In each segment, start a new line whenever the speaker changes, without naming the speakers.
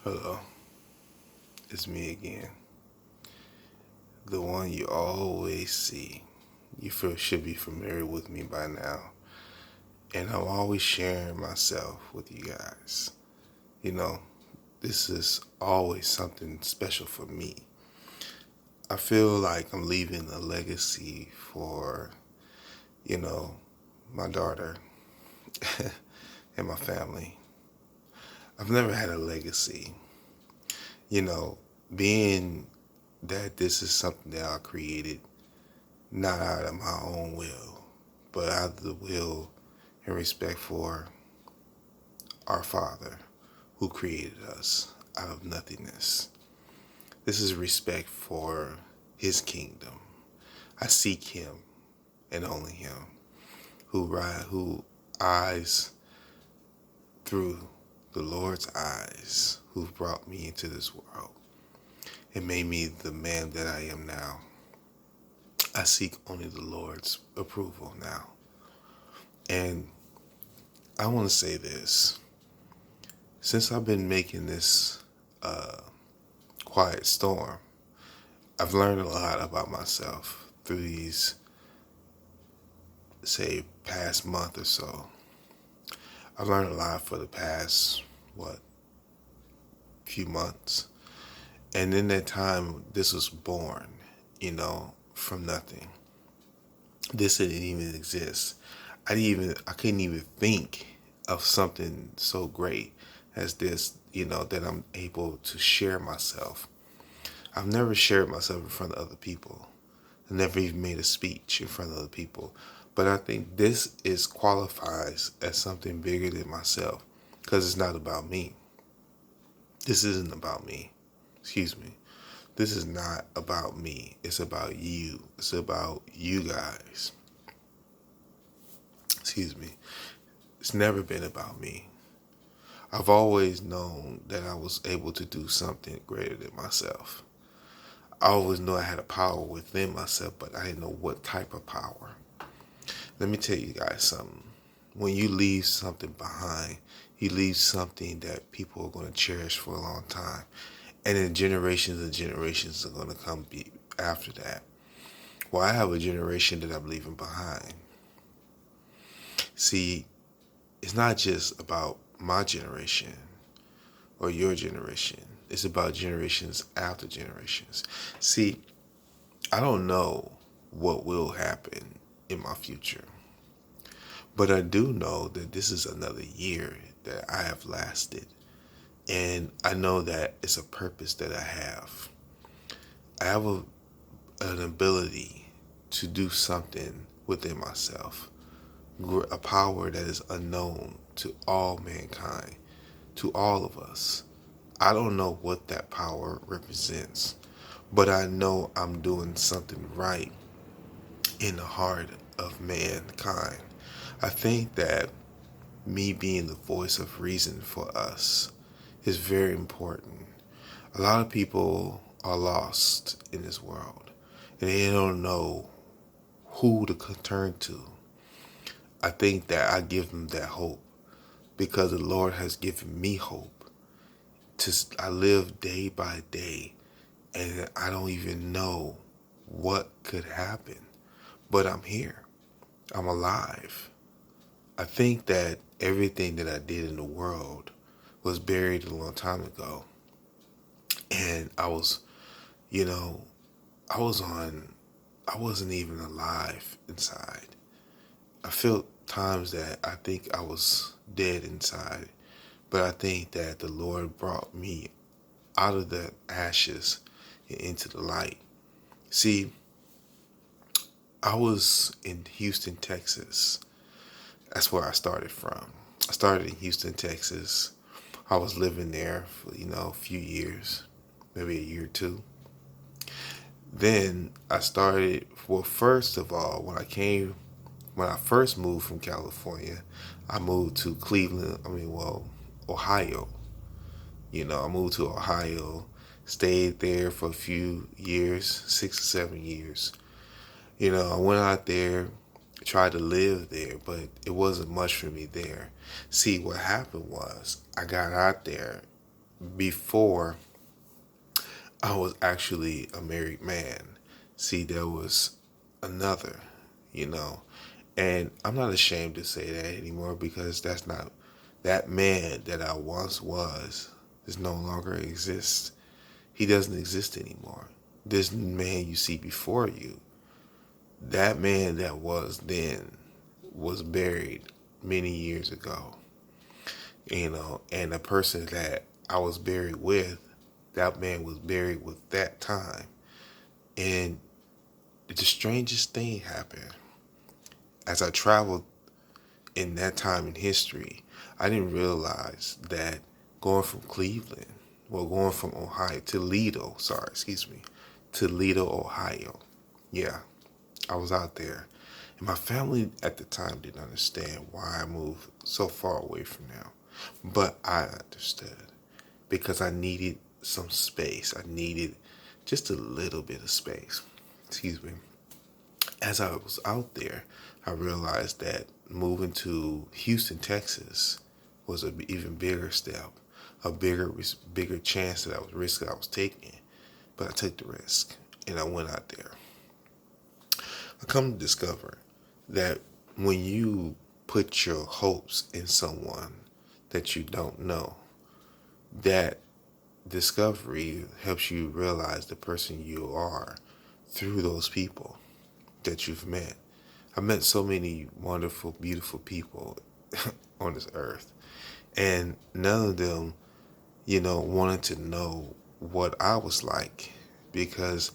Hello, it's me again. The one you always see. You should be familiar with me by now. And I'm always sharing myself with you guys. You know, this is always something special for me. I feel like I'm leaving a legacy for, you know, my daughter and my family. I've never had a legacy. You know, being that this is something that I created not out of my own will, but out of the will and respect for our Father who created us out of nothingness. This is respect for His kingdom. I seek Him and only Him who eyes through the Lord's eyes who brought me into this world and made me the man that I am now. I seek only the Lord's approval now. And I want to say this. Since I've been making this quiet storm, I've learned a lot about myself through these, say, past month or so. I've learned a lot for the past, few months. And in that time, this was born, from nothing. This didn't even exist. I couldn't even think of something so great as this, that I'm able to share myself. I've never shared myself in front of other people. I never even made a speech in front of other people. But I think this is qualifies as something bigger than myself because it's not about me. This isn't about me. Excuse me. This is not about me. It's about you. It's about you guys. Excuse me. It's never been about me. I've always known that I was able to do something greater than myself. I always knew I had a power within myself, but I didn't know what type of power. Let me tell you guys something. When you leave something behind, you leave something that people are going to cherish for a long time. And then generations and generations are going to come after that. Well, I have a generation that I'm leaving behind. See, it's not just about my generation or your generation. It's about generations after generations. See, I don't know what will happen in my future, but I do know that this is another year that I have lasted. And I know that it's a purpose that I have. I have an ability to do something within myself, a power that is unknown to all mankind, to all of us. I don't know what that power represents, but I know I'm doing something right in the heart of mankind. I think that me being the voice of reason for us is very important. A lot of people are lost in this world and they don't know who to turn to. I think that I give them that hope because the Lord has given me hope. I live day by day and I don't even know what could happen, but I'm here. I'm alive. I think that everything that I did in the world was buried a long time ago. And you know, I was on, I wasn't even alive inside. I felt times that I think I was dead inside, but I think that the Lord brought me out of the ashes and into the light. See, I was in Houston, Texas. That's where I started from. I started in Houston, Texas. I was living there for, a few years, maybe a year or two. Then I started, well, first of all, when I first moved from California, I moved to Cleveland, Ohio. I moved to Ohio, stayed there for a few years, 6 or 7 years. I went out there, tried to live there, but it wasn't much for me there. See, what happened was I got out there before I was actually a married man. See, there was another, you know, and I'm not ashamed to say that anymore because that's not that man that I once was is no longer exists. He doesn't exist anymore. This man you see before you, that man that was then was buried many years ago, and the person that I was buried with, that man was buried with that time. And the strangest thing happened. As I traveled in that time in history, I didn't realize that going from Cleveland, well, going from Ohio, Toledo, Ohio. Yeah, I was out there. And my family at the time didn't understand why I moved so far away from them. But I understood because I needed some space. I needed just a little bit of space. Excuse me. As I was out there, I realized that moving to Houston, Texas was an even bigger step, a bigger chance that I was risking I was taking. But I took the risk and I went out there. I come to discover that when you put your hopes in someone that you don't know, that discovery helps you realize the person you are through those people that you've met. I met so many wonderful, beautiful people on this earth, and none of them, wanted to know what I was like because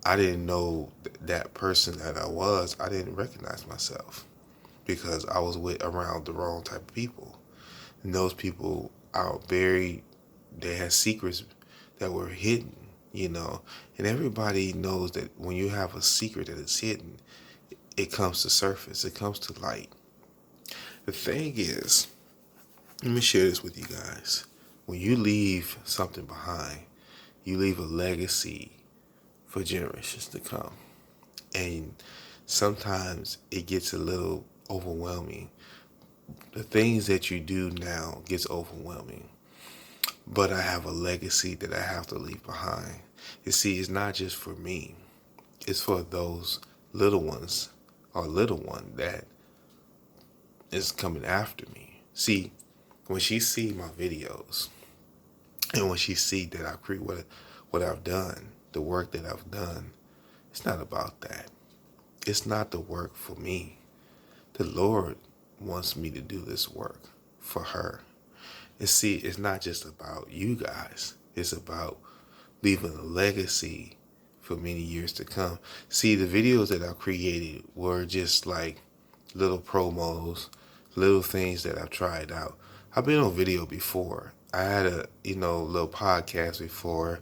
I didn't know that person that I was. I didn't recognize myself because I was around the wrong type of people. And those people are they had secrets that were hidden, and everybody knows that when you have a secret that is hidden, it comes to surface, it comes to light. The thing is, let me share this with you guys. When you leave something behind, you leave a legacy for generations to come. And sometimes it gets a little overwhelming. The things that you do now gets overwhelming. But I have a legacy that I have to leave behind. You see, it's not just for me. It's for those little ones or little one that is coming after me. See, when she see my videos and when she see that I create what I've done, the work that I've done, it's not about that. It's not the work for me. The Lord wants me to do this work for her. And see, it's not just about you guys. It's about leaving a legacy for many years to come. See, the videos that I created were just like little promos, little things that I've tried out. I've been on video before. I had a, little podcast before.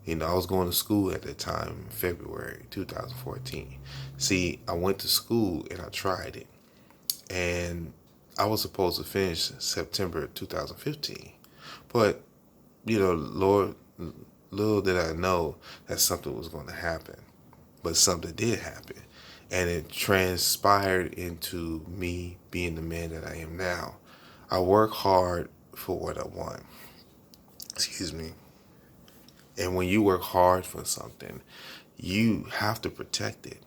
I was going to school at that time, February 2014. See, I went to school and I tried it. And I was supposed to finish September 2015. But, Lord, little did I know that something was going to happen. But something did happen. And it transpired into me being the man that I am now. I work hard for what I want. Excuse me. And when you work hard for something, you have to protect it.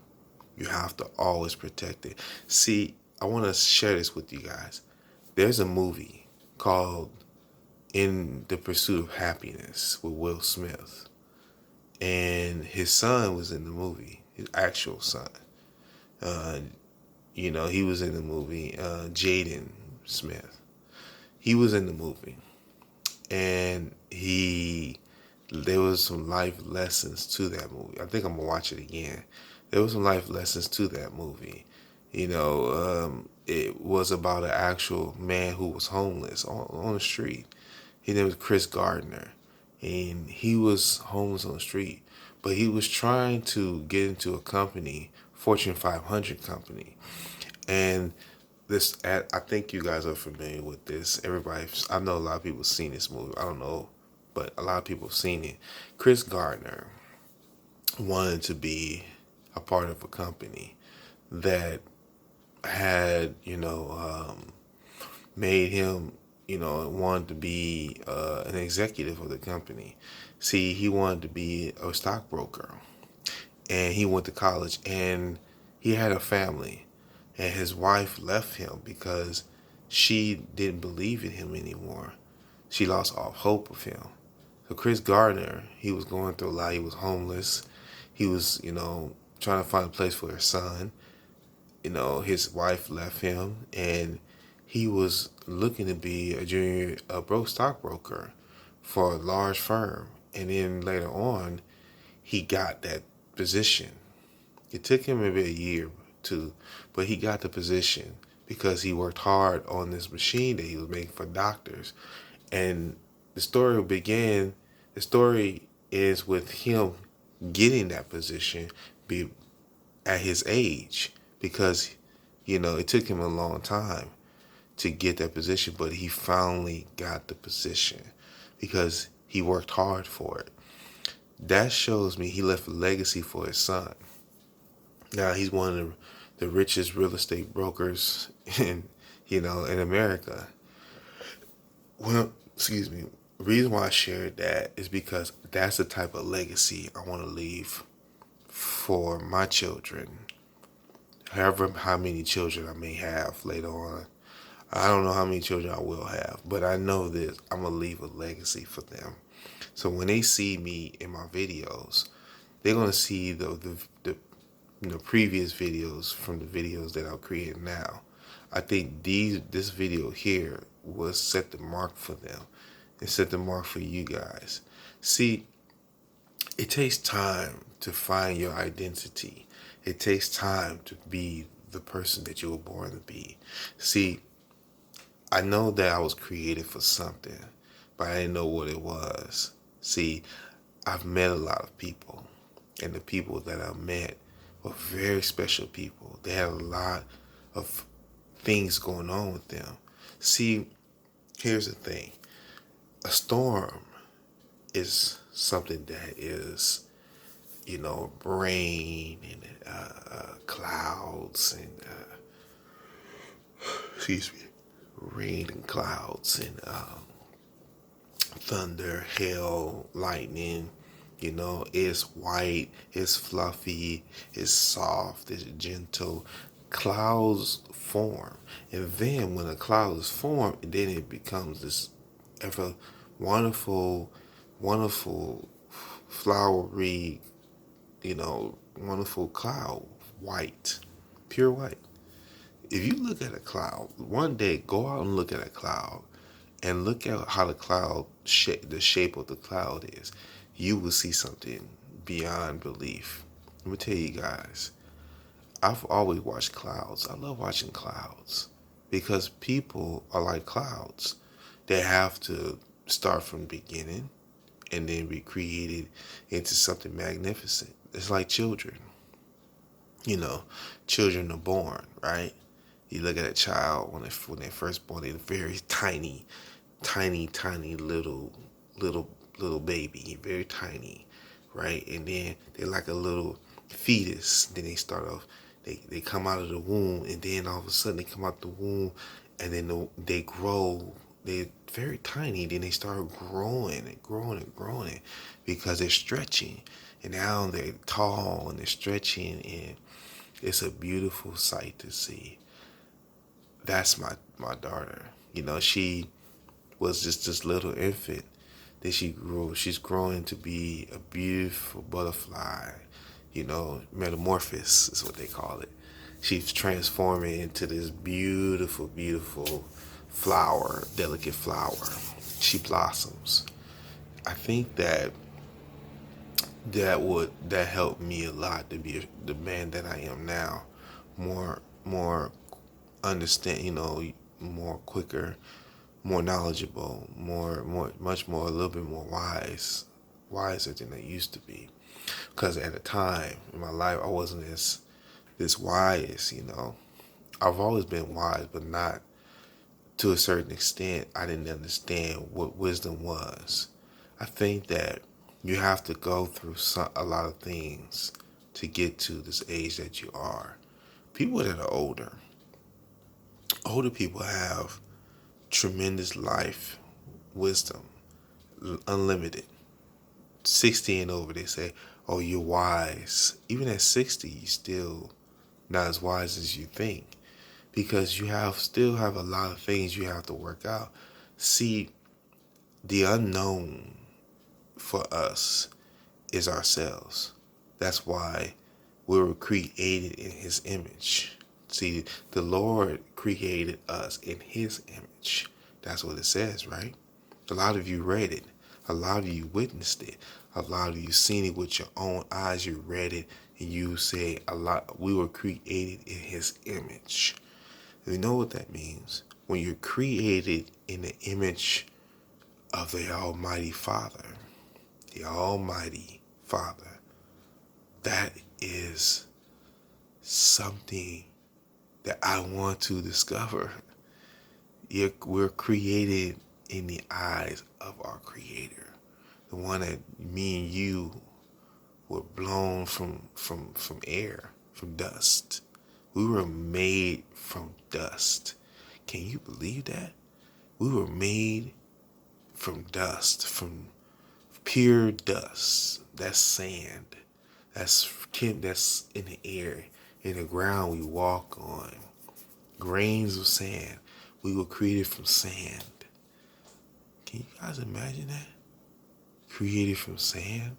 You have to always protect it. See, I want to share this with you guys. There's a movie called In the Pursuit of Happiness with Will Smith. And his son was in the movie, his actual son. He was in the movie, Jaden Smith. He was in the movie. And there was some life lessons to that movie. I think I'm going to watch it again. There was some life lessons to that movie. It was about an actual man who was homeless on the street. His name was Chris Gardner. And he was homeless on the street. But he was trying to get into a company, Fortune 500 company. And I think you guys are familiar with this. I know a lot of people have seen this movie. I don't know, but a lot of people have seen it. Chris Gardner wanted to be a part of a company that had, made him wanted to be an executive of the company. See, he wanted to be a stockbroker, and he went to college, and he had a family, and his wife left him because she didn't believe in him anymore. She lost all hope of him. So Chris Gardner, he was going through a lot. He was homeless. He was, trying to find a place for his son. His wife left him, and he was looking to be a broke stockbroker for a large firm. And then later on, he got that position. It took him maybe a year to, but he got the position because he worked hard on this machine that he was making for doctors. And the story began, the story is with him getting that position at his age, because, it took him a long time to get that position, but he finally got the position because he worked hard for it. That shows me he left a legacy for his son. Now he's one of the richest real estate brokers in America. Well, excuse me. The reason why I shared that is because that's the type of legacy I want to leave for my children. However, how many children I may have later on. I don't know how many children I will have, but I know that I'm going to leave a legacy for them. So when they see me in my videos, they're going to see the previous videos from the videos that I'm creating now. I think this video here will set the mark for them and set the mark for you guys. See, it takes time to find your identity. It takes time to be the person that you were born to be. See, I know that I was created for something, but I didn't know what it was. See, I've met a lot of people, and the people that I met were very special people. They had a lot of things going on with them. See, here's the thing. A storm is something that is, rain and clouds and, excuse me, rain and clouds and thunder, hail, lightning. It's white, it's fluffy, it's soft, it's gentle. Clouds form. And then when a cloud is formed, then it becomes this ever wonderful, wonderful, flowery, wonderful cloud, white, pure white. If you look at a cloud, one day go out and look at a cloud and look at how the shape of the cloud is. You will see something beyond belief. Let me tell you guys, I've always watched clouds. I love watching clouds because people are like clouds. They have to start from the beginning and then be created into something magnificent. It's like children. Children are born, right? You look at a child when they're first born, they're very tiny, little baby, very tiny, right? And then they're like a little fetus. Then they start off, they come out of the womb, and then all of a sudden they come out the womb, and then they grow. They're very tiny. Then they start growing and growing and growing because they're stretching. And now they're tall and they're stretching, and it's a beautiful sight to see. That's my daughter. She was just this little infant. Then she grew. She's growing to be a beautiful butterfly. Metamorphosis is what they call it. She's transforming into this beautiful, beautiful flower, delicate flower. She blossoms. I think that helped me a lot to be the man that I am now. More understand, more quicker, more knowledgeable, much more, a little bit more wiser than I used to be. Because at a time in my life, I wasn't this wise, I've always been wise, but not to a certain extent. I didn't understand what wisdom was. I think that you have to go through a lot of things to get to this age that you are. People that are older people have tremendous life, wisdom, unlimited. 60 and over, they say, oh, you're wise. Even at 60, you still not as wise as you think, because you still have a lot of things you have to work out. See, the unknown for us is ourselves. That's why we were created in his image. See, the Lord created us in his image. That's what it says, right? A lot of you read it. A lot of you witnessed it. A lot of you seen it with your own eyes. You read it and you say we were created in his image. You know what that means? When you're created in the image of the Almighty Father, that is something that I want to discover. We're created in the eyes of our Creator, the one that me and you were blown from air, from dust. We were made from dust. Can you believe that? We were made from dust, from pure dust. That's sand. That's in the air, in the ground we walk on. Grains of sand. We were created from sand. Can you guys imagine that? Created from sand?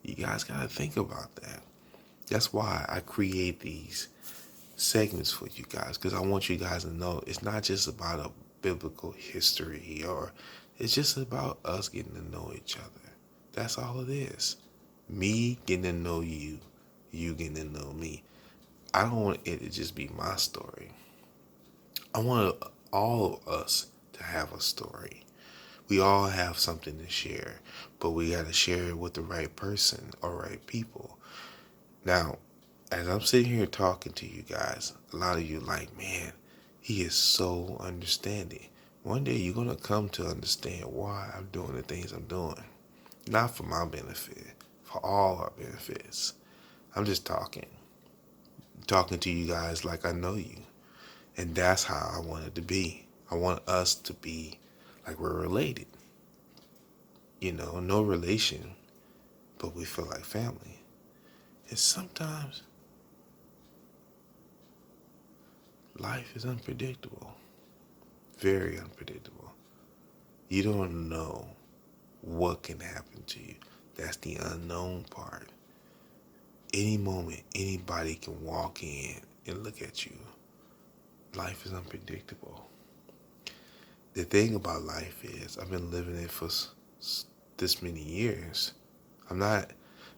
You guys gotta think about that. That's why I create these segments for you guys, because I want you guys to know it's not just about a biblical history, or it's just about us getting to know each other. That's all it is. Me getting to know you, you getting to know me. I don't want it to just be my story. I want all of us to have a story. We all have something to share, but we got to share it with the right person or right people. Now, as I'm sitting here talking to you guys, a lot of you are like, man, he is so understanding. One day you're going to come to understand why I'm doing the things I'm doing. Not for my benefit, for all our benefits. I'm just talking to you guys like I know you. And that's how I want it to be. I want us to be like we're related. You know, no relation, but we feel like family. And sometimes life is unpredictable, very unpredictable. You don't know what can happen to you. That's the unknown part. Any moment, anybody can walk in and look at you. Life is unpredictable. The thing about life is, I've been living it for this many years.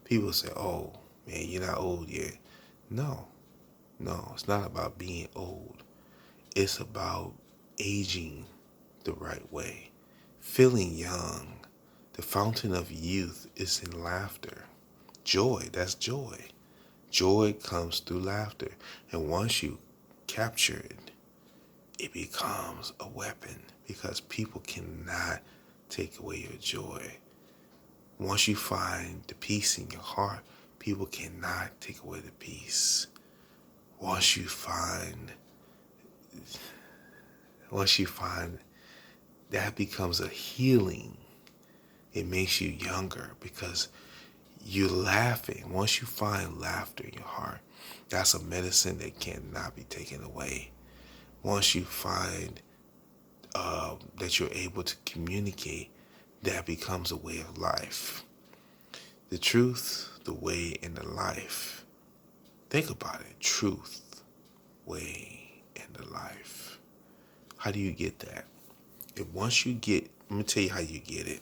People say, oh, man, you're not old yet. No, it's not about being old. It's about aging the right way, feeling young. The fountain of youth is in laughter. Joy, that's joy. Joy comes through laughter. And once you capture it, it becomes a weapon, because people cannot take away your joy. Once you find the peace in your heart, people cannot take away the peace. Once you find that becomes a healing. It makes you younger because you're laughing. Once you find laughter in your heart, that's a medicine that cannot be taken away. Once you find that you're able to communicate, that becomes a way of life. The truth, the way, and the life. Think about it. Truth, way, and the life. How do you get that? Let me tell you how you get it.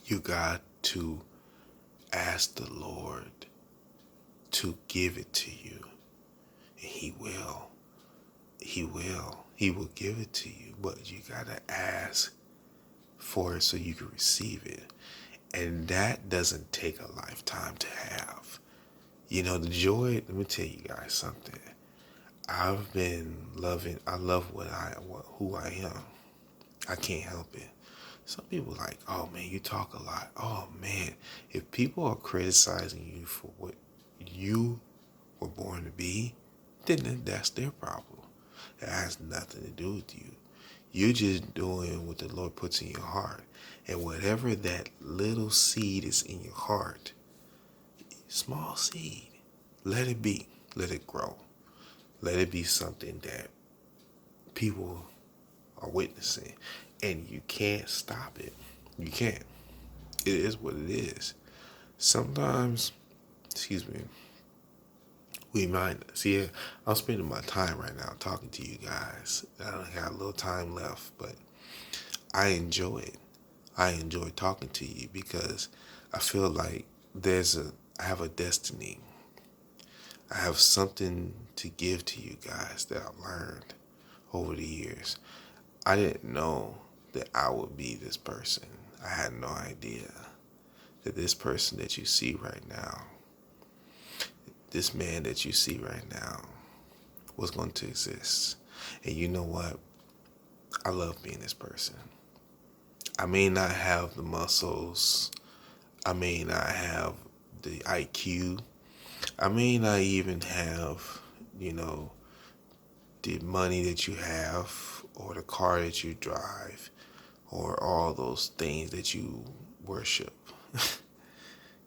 You got to ask the Lord to give it to you. And He will. He will. He will give it to you. But you got to ask for it so you can receive it. And that doesn't take a lifetime to have. You know, the joy, let me tell you guys something. I love who I am. I can't help it. Some people are like, oh man, you talk a lot. Oh man, if people are criticizing you for what you were born to be, then that's their problem. It has nothing to do with you. You're just doing what the Lord puts in your heart. And whatever that little seed is in your heart, small seed, let it be. Let it grow. Let it be something that people are witnessing. And you can't stop it. You can't. It is what it is. Sometimes, excuse me, we might see. I'm spending my time right now talking to you guys. I don't have a little time left, but I enjoy it. I enjoy talking to you because I feel like I have a destiny. I have something to give to you guys that I've learned over the years. I didn't know that I would be this person. I had no idea that this person that you see right now, this man that you see right now, was going to exist. And you know what? I love being this person. I may not have the muscles. I may not have the IQ. I may not even have, you know, the money that you have or the car that you drive or all those things that you worship.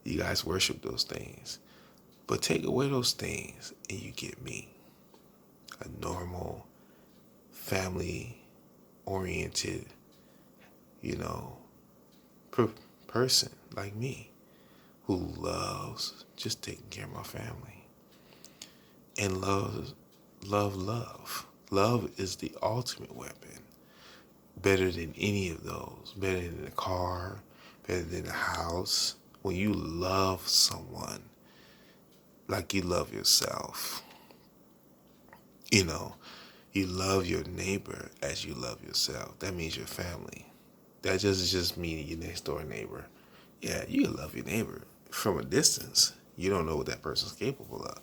You guys worship those things. But take away those things and you get me. A normal, family oriented, you know, person like me who loves just taking care of my family and love. Love is the ultimate weapon. Better than any of those. Better than a car, better than a house. When you love someone like you love yourself, you know, you love your neighbor as you love yourself. That means your family. That just mean your next door neighbor. Yeah, you love your neighbor from a distance. You don't know what that person's capable of,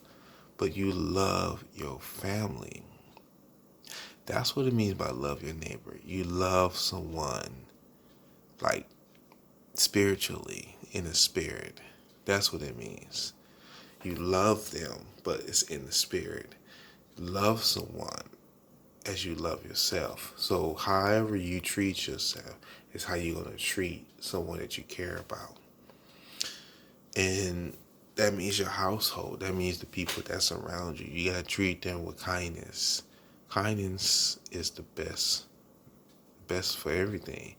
but you love your family. That's what it means by love your neighbor. You love someone like spiritually, in the spirit. That's what it means. You love them, but it's in the spirit. Love someone as you love yourself. So however you treat yourself is how you're going to treat someone that you care about. And that means your household. That means the people that surround you. You got to treat them with kindness. Kindness is the best for everything.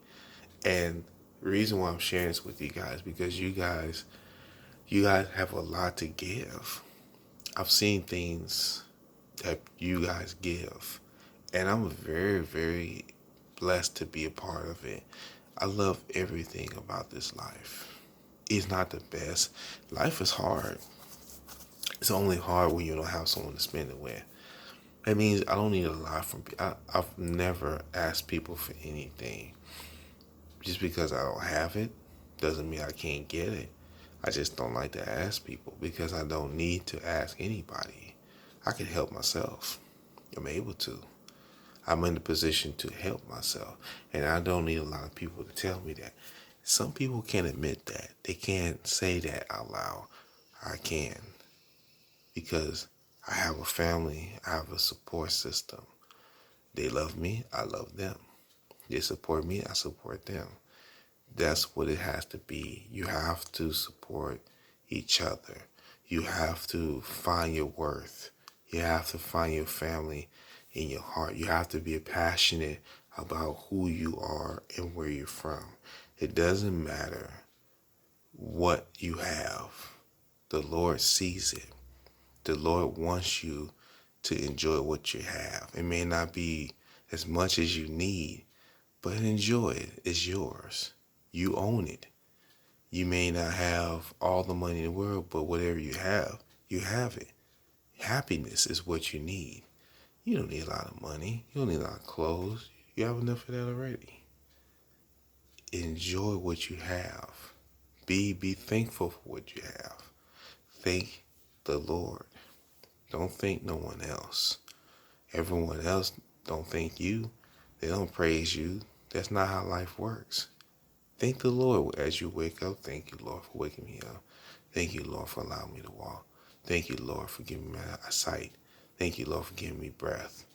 And the reason why I'm sharing this with you guys, because you guys have a lot to give. I've seen things that you guys give, and I'm very, very blessed to be a part of it. I love everything about this life. It's not the best. Life is hard. It's only hard when you don't have someone to spend it with. That means I don't need a lot from people. I've never asked people for anything. Just because I don't have it doesn't mean I can't get it. I just don't like to ask people because I don't need to ask anybody. I can help myself. I'm able to. I'm in the position to help myself. And I don't need a lot of people to tell me that. Some people can't admit that. They can't say that out loud. I can. Because I have a family. I have a support system. They love me. I love them. They support me. I support them. That's what it has to be. You have to support each other. You have to find your worth. You have to find your family in your heart. You have to be passionate about who you are and where you're from. It doesn't matter what you have. The Lord sees it. The Lord wants you to enjoy what you have. It may not be as much as you need, but enjoy it. It's yours. You own it. You may not have all the money in the world, but whatever you have it. Happiness is what you need. You don't need a lot of money. You don't need a lot of clothes. You have enough of that already. Enjoy what you have. Be thankful for what you have. Thank the Lord. Don't thank no one else. Everyone else don't thank you. They don't praise you. That's not how life works. Thank the Lord as you wake up. Thank you, Lord, for waking me up. Thank you, Lord, for allowing me to walk. Thank you, Lord, for giving me sight. Thank you, Lord, for giving me breath.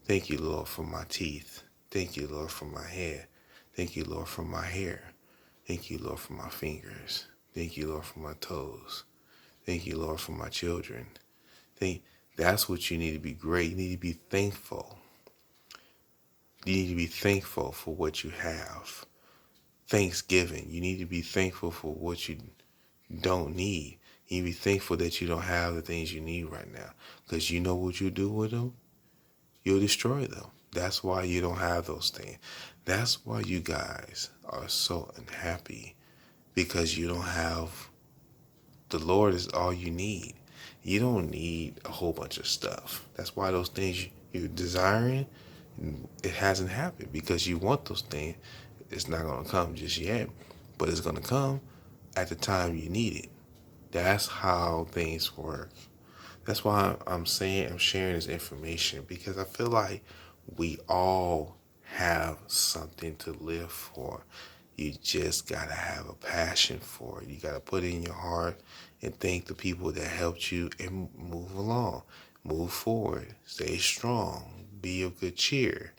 Thank you, Lord, for my teeth. Thank you, Lord, for my head. Thank you, Lord, for my hair. Thank you, Lord, for my fingers. Thank you, Lord, for my toes. Thank you, Lord, for my children. That's what you need to be great. You need to be thankful. You need to be thankful for what you have. Thanksgiving. You need to be thankful for what you don't need. You need to be thankful that you don't have the things you need right now. Because you know what you do with them? You'll destroy them. That's why you don't have those things. That's why you guys are so unhappy. Because you don't have, the Lord is all you need. You don't need a whole bunch of stuff. That's why those things you're desiring, it hasn't happened because you want those things. It's not going to come just yet, but it's going to come at the time you need it. That's how things work. That's why I'm saying I'm sharing this information because I feel like we all have something to live for. You just gotta have a passion for it. You gotta put it in your heart and thank the people that helped you and move along, move forward, stay strong, be of good cheer.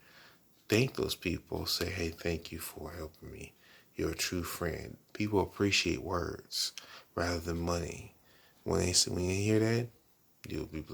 Thank those people. Say, hey, thank you for helping me. You're a true friend. People appreciate words rather than money. When they hear that, you'll be blessed.